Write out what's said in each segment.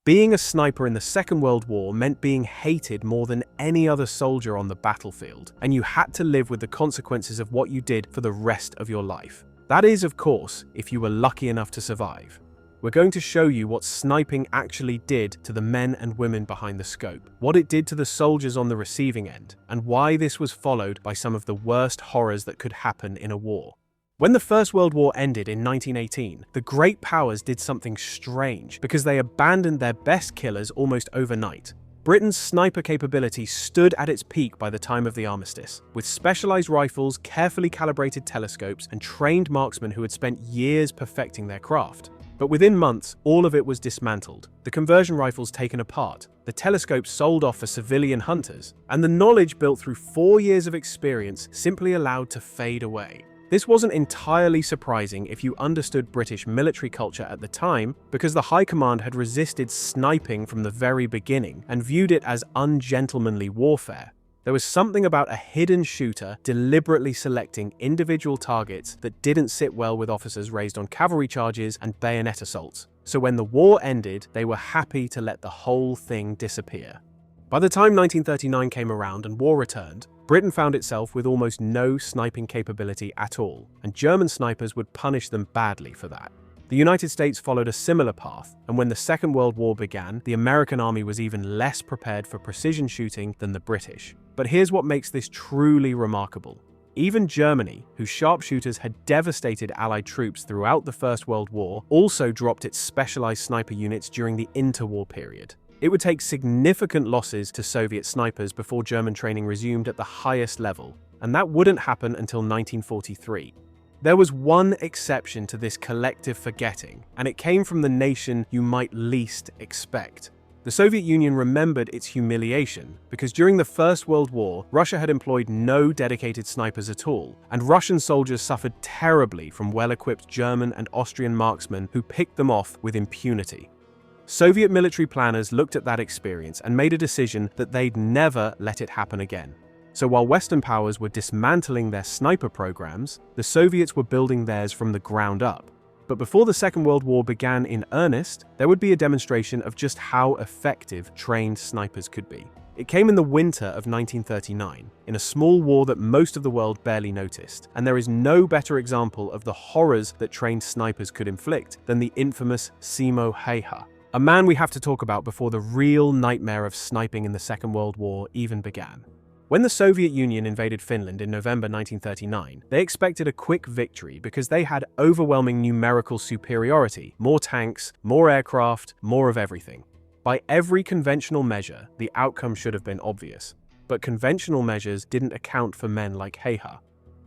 Being a sniper in the Second World War meant being hated more than any other soldier on the battlefield, and you had to live with the consequences of what you did for the rest of your life. That is, of course, if you were lucky enough to survive. We're going to show you what sniping actually did to the men and women behind the scope, what it did to the soldiers on the receiving end, and why this was followed by some of the worst horrors that could happen in a war. When the First World War ended in 1918, the great powers did something strange because they abandoned their best killers almost overnight. Britain's sniper capability stood at its peak by the time of the armistice, with specialized rifles, carefully calibrated telescopes, and trained marksmen who had spent years perfecting their craft. But within months, all of it was dismantled, the conversion rifles taken apart, the telescopes sold off for civilian hunters, and the knowledge built through 4 years of experience simply allowed to fade away. This wasn't entirely surprising if you understood British military culture at the time, because the High Command had resisted sniping from the very beginning and viewed it as ungentlemanly warfare. There was something about a hidden shooter deliberately selecting individual targets that didn't sit well with officers raised on cavalry charges and bayonet assaults. So when the war ended, they were happy to let the whole thing disappear. By the time 1939 came around and war returned, Britain found itself with almost no sniping capability at all, and German snipers would punish them badly for that. The United States followed a similar path, and when the Second World War began, the American army was even less prepared for precision shooting than the British. But here's what makes this truly remarkable. Even Germany, whose sharpshooters had devastated Allied troops throughout the First World War, also dropped its specialized sniper units during the interwar period. It would take significant losses to Soviet snipers before German training resumed at the highest level, and that wouldn't happen until 1943. There was one exception to this collective forgetting, and it came from the nation you might least expect. The Soviet Union remembered its humiliation because during the First World War, Russia had employed no dedicated snipers at all, and Russian soldiers suffered terribly from well-equipped German and Austrian marksmen who picked them off with impunity. Soviet military planners looked at that experience and made a decision that they'd never let it happen again. So while Western powers were dismantling their sniper programs, the Soviets were building theirs from the ground up. But before the Second World War began in earnest, there would be a demonstration of just how effective trained snipers could be. It came in the winter of 1939, in a small war that most of the world barely noticed, and there is no better example of the horrors that trained snipers could inflict than the infamous Simo Häyhä, a man we have to talk about before the real nightmare of sniping in the Second World War even began. When the Soviet Union invaded Finland in November 1939, they expected a quick victory because they had overwhelming numerical superiority, more tanks, more aircraft, more of everything. By every conventional measure, the outcome should have been obvious. But conventional measures didn't account for men like Häyhä.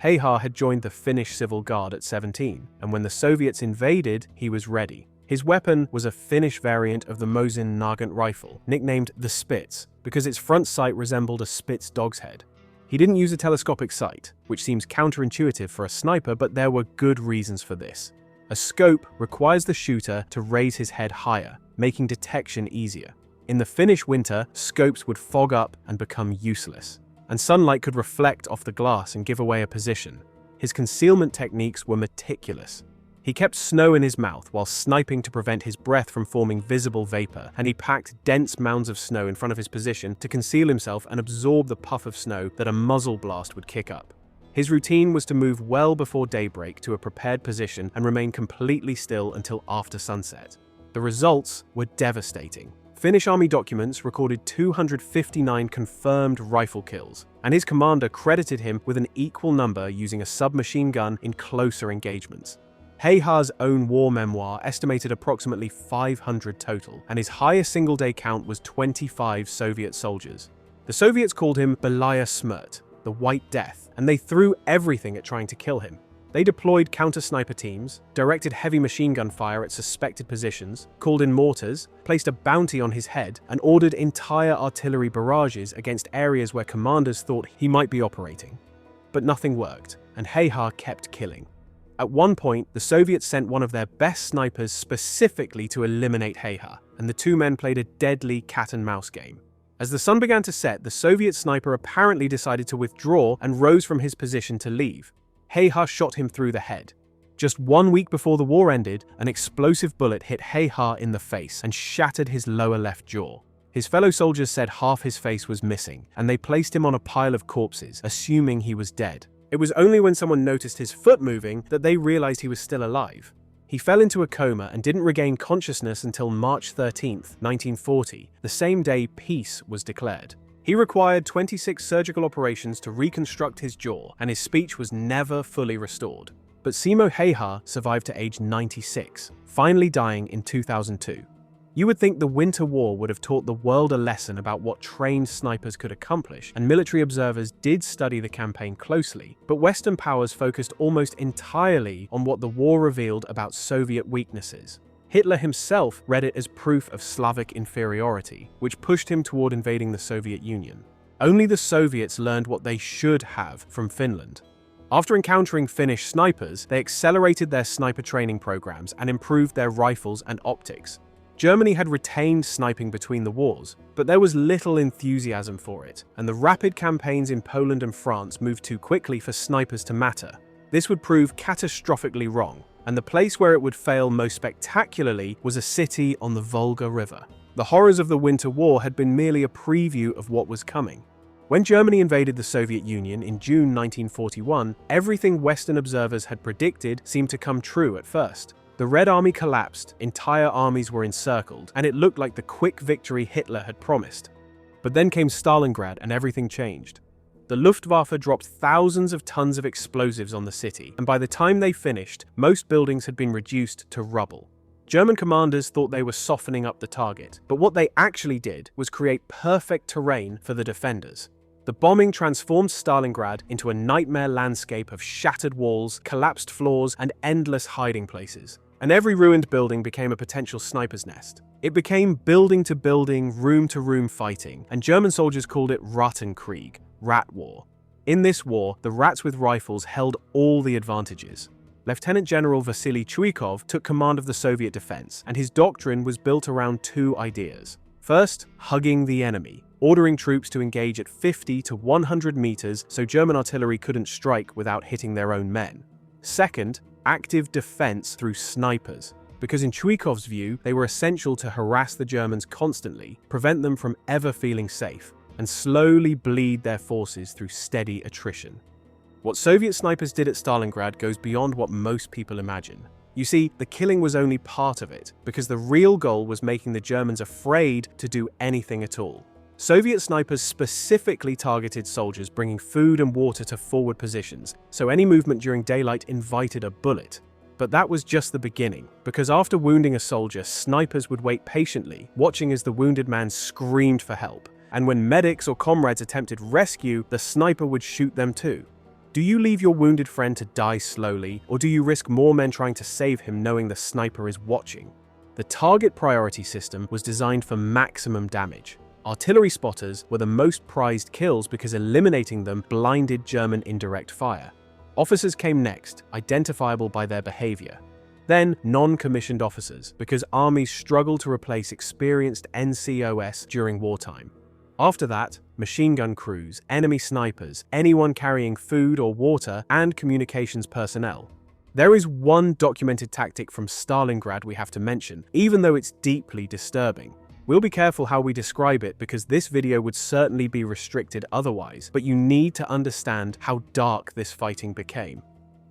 Häyhä had joined the Finnish Civil Guard at 17, and when the Soviets invaded, he was ready. His weapon was a Finnish variant of the Mosin Nagant rifle, nicknamed the Spitz, because its front sight resembled a Spitz dog's head. He didn't use a telescopic sight, which seems counterintuitive for a sniper, but there were good reasons for this. A scope requires the shooter to raise his head higher, making detection easier. In the Finnish winter, scopes would fog up and become useless, and sunlight could reflect off the glass and give away a position. His concealment techniques were meticulous. He kept snow in his mouth while sniping to prevent his breath from forming visible vapor, and he packed dense mounds of snow in front of his position to conceal himself and absorb the puff of snow that a muzzle blast would kick up. His routine was to move well before daybreak to a prepared position and remain completely still until after sunset. The results were devastating. Finnish army documents recorded 259 confirmed rifle kills, and his commander credited him with an equal number using a submachine gun in closer engagements. Häyhä's own war memoir estimated approximately 500 total, and his highest single-day count was 25 Soviet soldiers. The Soviets called him Belaya Smrt, the White Death, and they threw everything at trying to kill him. They deployed counter-sniper teams, directed heavy machine gun fire at suspected positions, called in mortars, placed a bounty on his head, and ordered entire artillery barrages against areas where commanders thought he might be operating. But nothing worked, and Häyhä kept killing. At one point, the Soviets sent one of their best snipers specifically to eliminate Häyhä, and the two men played a deadly cat-and-mouse game. As the sun began to set, the Soviet sniper apparently decided to withdraw and rose from his position to leave. Häyhä shot him through the head. Just 1 week before the war ended, an explosive bullet hit Häyhä in the face and shattered his lower left jaw. His fellow soldiers said half his face was missing, and they placed him on a pile of corpses, assuming he was dead. It was only when someone noticed his foot moving that they realized he was still alive. He fell into a coma and didn't regain consciousness until March 13, 1940, the same day peace was declared. He required 26 surgical operations to reconstruct his jaw, and his speech was never fully restored. But Simo Häyhä survived to age 96, finally dying in 2002. You would think the Winter War would have taught the world a lesson about what trained snipers could accomplish, and military observers did study the campaign closely, but Western powers focused almost entirely on what the war revealed about Soviet weaknesses. Hitler himself read it as proof of Slavic inferiority, which pushed him toward invading the Soviet Union. Only the Soviets learned what they should have from Finland. After encountering Finnish snipers, they accelerated their sniper training programs and improved their rifles and optics. Germany had retained sniping between the wars, but there was little enthusiasm for it, and the rapid campaigns in Poland and France moved too quickly for snipers to matter. This would prove catastrophically wrong, and the place where it would fail most spectacularly was a city on the Volga River. The horrors of the Winter War had been merely a preview of what was coming. When Germany invaded the Soviet Union in June 1941, everything Western observers had predicted seemed to come true at first. The Red Army collapsed, entire armies were encircled, and it looked like the quick victory Hitler had promised. But then came Stalingrad and everything changed. The Luftwaffe dropped thousands of tons of explosives on the city, and by the time they finished, most buildings had been reduced to rubble. German commanders thought they were softening up the target, but what they actually did was create perfect terrain for the defenders. The bombing transformed Stalingrad into a nightmare landscape of shattered walls, collapsed floors, and endless hiding places. And every ruined building became a potential sniper's nest. It became building-to-building, room-to-room fighting, and German soldiers called it Rattenkrieg, Rat War. In this war, the rats with rifles held all the advantages. Lieutenant General Vasily Zaitsev took command of the Soviet defense, and his doctrine was built around two ideas. First, hugging the enemy, ordering troops to engage at 50 to 100 meters so German artillery couldn't strike without hitting their own men. Second, active defense through snipers, because in Zaitsev's view, they were essential to harass the Germans constantly, prevent them from ever feeling safe, and slowly bleed their forces through steady attrition. What Soviet snipers did at Stalingrad goes beyond what most people imagine. You see, the killing was only part of it, because the real goal was making the Germans afraid to do anything at all. Soviet snipers specifically targeted soldiers bringing food and water to forward positions, so any movement during daylight invited a bullet. But that was just the beginning, because after wounding a soldier, snipers would wait patiently, watching as the wounded man screamed for help. And when medics or comrades attempted rescue, the sniper would shoot them too. Do you leave your wounded friend to die slowly, or do you risk more men trying to save him knowing the sniper is watching? The target priority system was designed for maximum damage. Artillery spotters were the most prized kills because eliminating them blinded German indirect fire. Officers came next, identifiable by their behavior. Then, non-commissioned officers, because armies struggled to replace experienced NCOS during wartime. After that, machine gun crews, enemy snipers, anyone carrying food or water, and communications personnel. There is one documented tactic from Stalingrad we have to mention, even though it's deeply disturbing. We'll be careful how we describe it because this video would certainly be restricted otherwise, but you need to understand how dark this fighting became.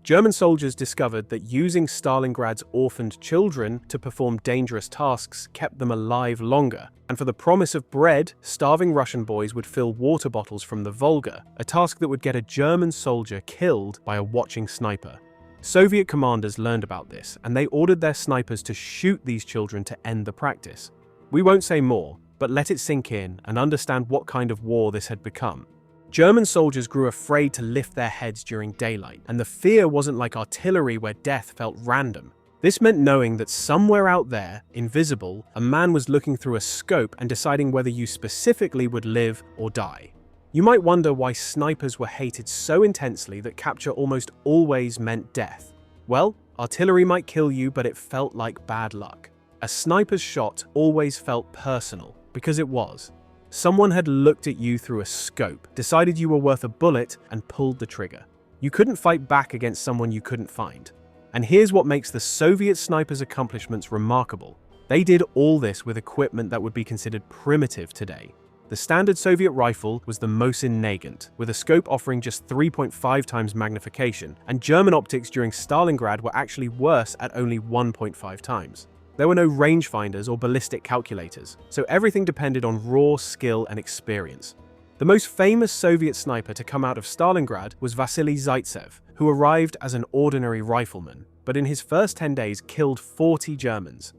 German soldiers discovered that using Stalingrad's orphaned children to perform dangerous tasks kept them alive longer, and for the promise of bread, starving Russian boys would fill water bottles from the Volga, a task that would get a German soldier killed by a watching sniper. Soviet commanders learned about this, and they ordered their snipers to shoot these children to end the practice. We won't say more, but let it sink in and understand what kind of war this had become. German soldiers grew afraid to lift their heads during daylight, and the fear wasn't like artillery where death felt random. This meant knowing that somewhere out there, invisible, a man was looking through a scope and deciding whether you specifically would live or die. You might wonder why snipers were hated so intensely that capture almost always meant death. Well, artillery might kill you, but it felt like bad luck. A sniper's shot always felt personal, because it was. Someone had looked at you through a scope, decided you were worth a bullet, and pulled the trigger. You couldn't fight back against someone you couldn't find. And here's what makes the Soviet snipers' accomplishments remarkable. They did all this with equipment that would be considered primitive today. The standard Soviet rifle was the Mosin Nagant, with a scope offering just 3.5 times magnification, and German optics during Stalingrad were actually worse at only 1.5 times. There were no rangefinders or ballistic calculators, so everything depended on raw skill and experience. The most famous Soviet sniper to come out of Stalingrad was Vasily Zaitsev, who arrived as an ordinary rifleman, but in his first 10 days killed 40 Germans.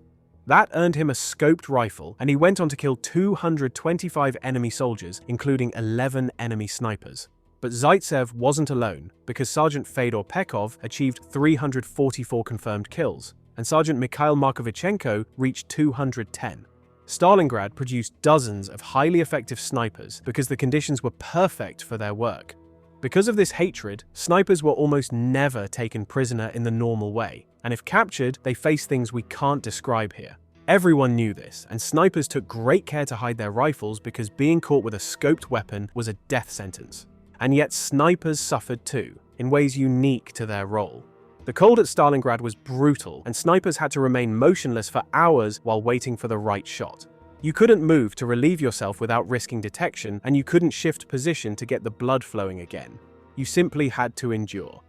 That earned him a scoped rifle, and he went on to kill 225 enemy soldiers, including 11 enemy snipers. But Zaitsev wasn't alone, because Sergeant Fedor Pekov achieved 344 confirmed kills, and Sergeant Mikhail Markovichenko reached 210. Stalingrad produced dozens of highly effective snipers because the conditions were perfect for their work. Because of this hatred, snipers were almost never taken prisoner in the normal way, and if captured, they faced things we can't describe here. Everyone knew this, and snipers took great care to hide their rifles because being caught with a scoped weapon was a death sentence. And yet snipers suffered too, in ways unique to their role. The cold at Stalingrad was brutal, and snipers had to remain motionless for hours while waiting for the right shot. You couldn't move to relieve yourself without risking detection, and you couldn't shift position to get the blood flowing again. You simply had to endure.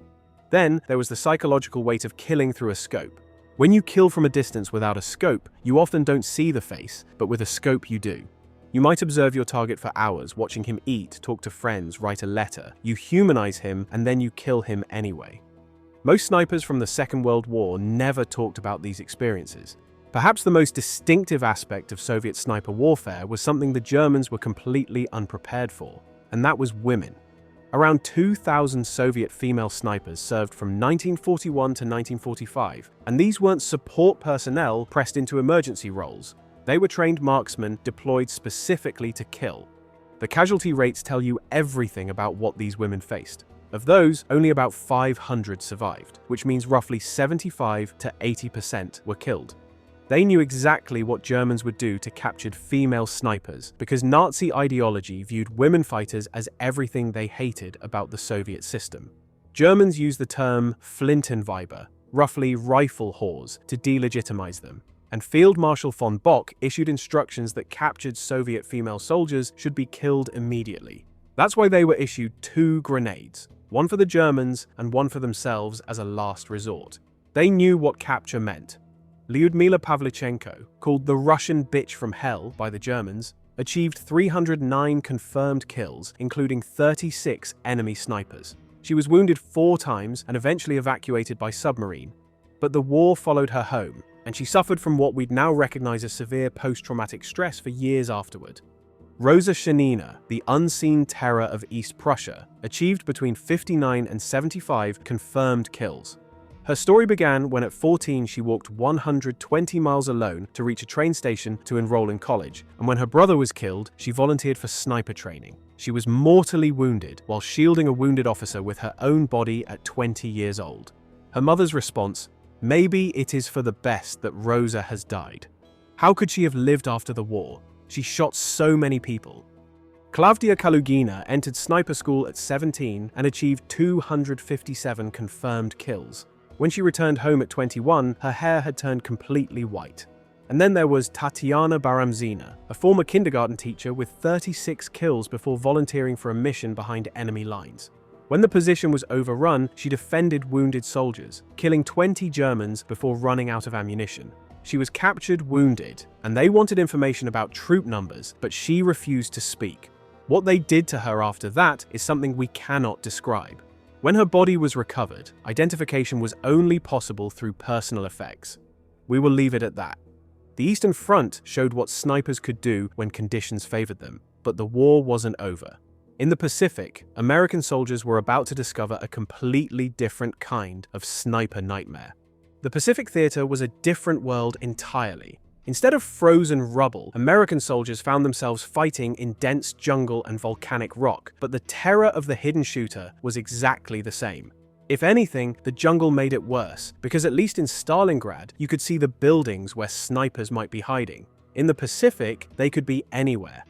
Then, there was the psychological weight of killing through a scope. When you kill from a distance without a scope, you often don't see the face, but with a scope you do. You might observe your target for hours, watching him eat, talk to friends, write a letter. You humanize him, and then you kill him anyway. Most snipers from the Second World War never talked about these experiences. Perhaps the most distinctive aspect of Soviet sniper warfare was something the Germans were completely unprepared for, and that was women. Around 2,000 Soviet female snipers served from 1941 to 1945, and these weren't support personnel pressed into emergency roles. They were trained marksmen deployed specifically to kill. The casualty rates tell you everything about what these women faced. Of those, only about 500 survived, which means roughly 75 to 80% were killed. They knew exactly what Germans would do to captured female snipers because Nazi ideology viewed women fighters as everything they hated about the Soviet system. Germans used the term Flintenweiber, roughly rifle whores, to delegitimize them, and Field Marshal von Bock issued instructions that captured Soviet female soldiers should be killed immediately. That's why they were issued 2 grenades, one for the Germans and one for themselves as a last resort. They knew what capture meant. Lyudmila Pavlichenko, called the Russian bitch from hell by the Germans, achieved 309 confirmed kills, including 36 enemy snipers. She was wounded 4 times and eventually evacuated by submarine. But the war followed her home, and she suffered from what we'd now recognize as severe post-traumatic stress for years afterward. Rosa Shanina, the unseen terror of East Prussia, achieved between 59 and 75 confirmed kills. Her story began when at 14 she walked 120 miles alone to reach a train station to enroll in college, and when her brother was killed, she volunteered for sniper training. She was mortally wounded while shielding a wounded officer with her own body at 20 years old. Her mother's response, "Maybe it is for the best that Rosa has died." How could she have lived after the war? She shot so many people. Klavdia Kalugina entered sniper school at 17 and achieved 257 confirmed kills. When she returned home at 21, her hair had turned completely white. And then there was Tatiana Baramzina, a former kindergarten teacher with 36 kills before volunteering for a mission behind enemy lines. When the position was overrun, she defended wounded soldiers, killing 20 Germans before running out of ammunition. She was captured wounded, and they wanted information about troop numbers, but she refused to speak. What they did to her after that is something we cannot describe. When her body was recovered, identification was only possible through personal effects. We will leave it at that. The Eastern Front showed what snipers could do when conditions favored them, but the war wasn't over. In the Pacific, American soldiers were about to discover a completely different kind of sniper nightmare. The Pacific Theater was a different world entirely. Instead of frozen rubble, American soldiers found themselves fighting in dense jungle and volcanic rock, but the terror of the hidden shooter was exactly the same. If anything, the jungle made it worse, because at least in Stalingrad, you could see the buildings where snipers might be hiding. In the Pacific, they could be anywhere.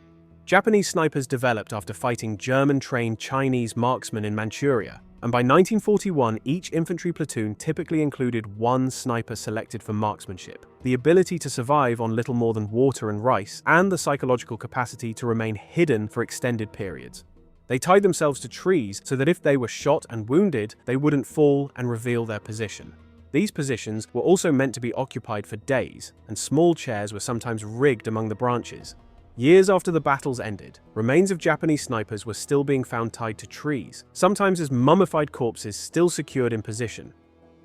Japanese snipers developed after fighting German-trained Chinese marksmen in Manchuria. And by 1941, each infantry platoon typically included one sniper selected for marksmanship, the ability to survive on little more than water and rice, and the psychological capacity to remain hidden for extended periods. They tied themselves to trees so that if they were shot and wounded, they wouldn't fall and reveal their position. These positions were also meant to be occupied for days, and small chairs were sometimes rigged among the branches. Years after the battles ended, remains of Japanese snipers were still being found tied to trees, sometimes as mummified corpses still secured in position.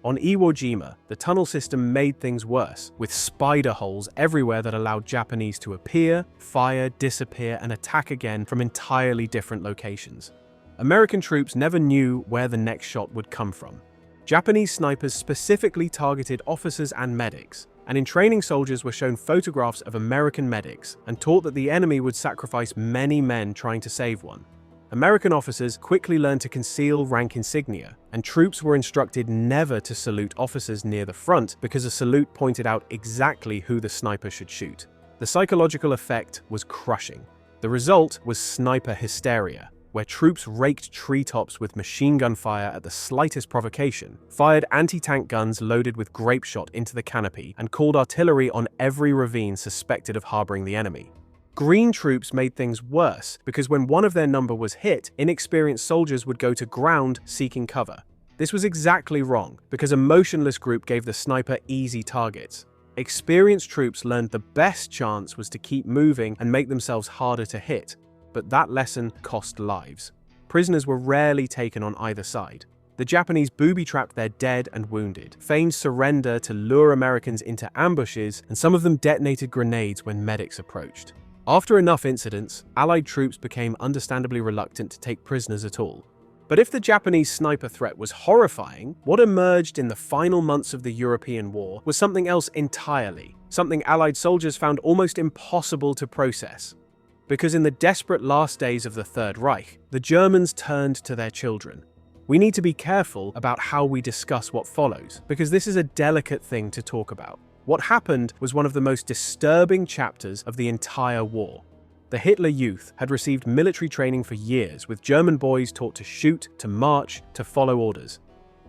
On Iwo Jima, the tunnel system made things worse, with spider holes everywhere that allowed Japanese to appear, fire, disappear, and attack again from entirely different locations. American troops never knew where the next shot would come from. Japanese snipers specifically targeted officers and medics, and in training soldiers were shown photographs of American medics and taught that the enemy would sacrifice many men trying to save one. American officers quickly learned to conceal rank insignia, and troops were instructed never to salute officers near the front because a salute pointed out exactly who the sniper should shoot. The psychological effect was crushing. The result was sniper hysteria, where troops raked treetops with machine gun fire at the slightest provocation, fired anti-tank guns loaded with grape shot into the canopy, and called artillery on every ravine suspected of harboring the enemy. Green troops made things worse because when one of their number was hit, inexperienced soldiers would go to ground seeking cover. This was exactly wrong because a motionless group gave the sniper easy targets. Experienced troops learned the best chance was to keep moving and make themselves harder to hit. But that lesson cost lives. Prisoners were rarely taken on either side. The Japanese booby-trapped their dead and wounded, feigned surrender to lure Americans into ambushes, and some of them detonated grenades when medics approached. After enough incidents, Allied troops became understandably reluctant to take prisoners at all. But if the Japanese sniper threat was horrifying, what emerged in the final months of the European War was something else entirely, something Allied soldiers found almost impossible to process. Because in the desperate last days of the Third Reich, the Germans turned to their children. We need to be careful about how we discuss what follows, because this is a delicate thing to talk about. What happened was one of the most disturbing chapters of the entire war. The Hitler Youth had received military training for years, with German boys taught to shoot, to march, to follow orders.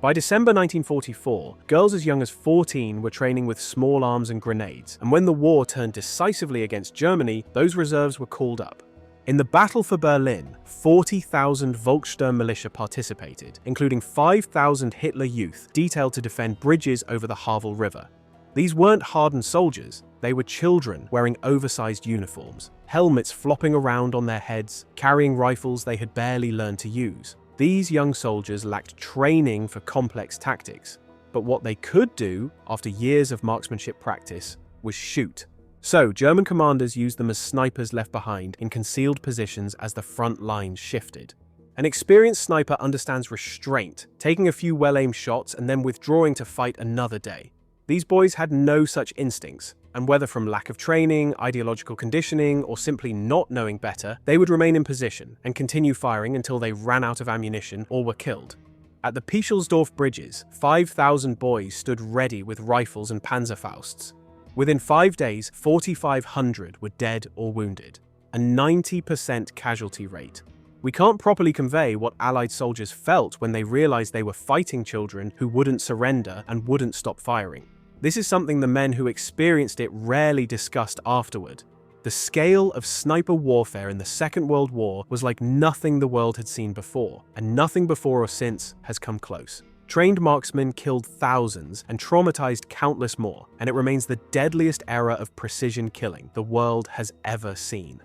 By December 1944, girls as young as 14 were training with small arms and grenades, and when the war turned decisively against Germany, those reserves were called up. In the Battle for Berlin, 40,000 Volkssturm militia participated, including 5,000 Hitler Youth detailed to defend bridges over the Havel River. These weren't hardened soldiers, they were children wearing oversized uniforms, helmets flopping around on their heads, carrying rifles they had barely learned to use. These young soldiers lacked training for complex tactics, but what they could do, after years of marksmanship practice, was shoot. So, German commanders used them as snipers left behind in concealed positions as the front lines shifted. An experienced sniper understands restraint, taking a few well-aimed shots and then withdrawing to fight another day. These boys had no such instincts, and whether from lack of training, ideological conditioning, or simply not knowing better, they would remain in position and continue firing until they ran out of ammunition or were killed. At the Pischelsdorf bridges, 5,000 boys stood ready with rifles and Panzerfausts. Within 5 days, 4,500 were dead or wounded, a 90% casualty rate. We can't properly convey what Allied soldiers felt when they realized they were fighting children who wouldn't surrender and wouldn't stop firing. This is something the men who experienced it rarely discussed afterward. The scale of sniper warfare in the Second World War was like nothing the world had seen before, and nothing before or since has come close. Trained marksmen killed thousands and traumatized countless more, and it remains the deadliest era of precision killing the world has ever seen.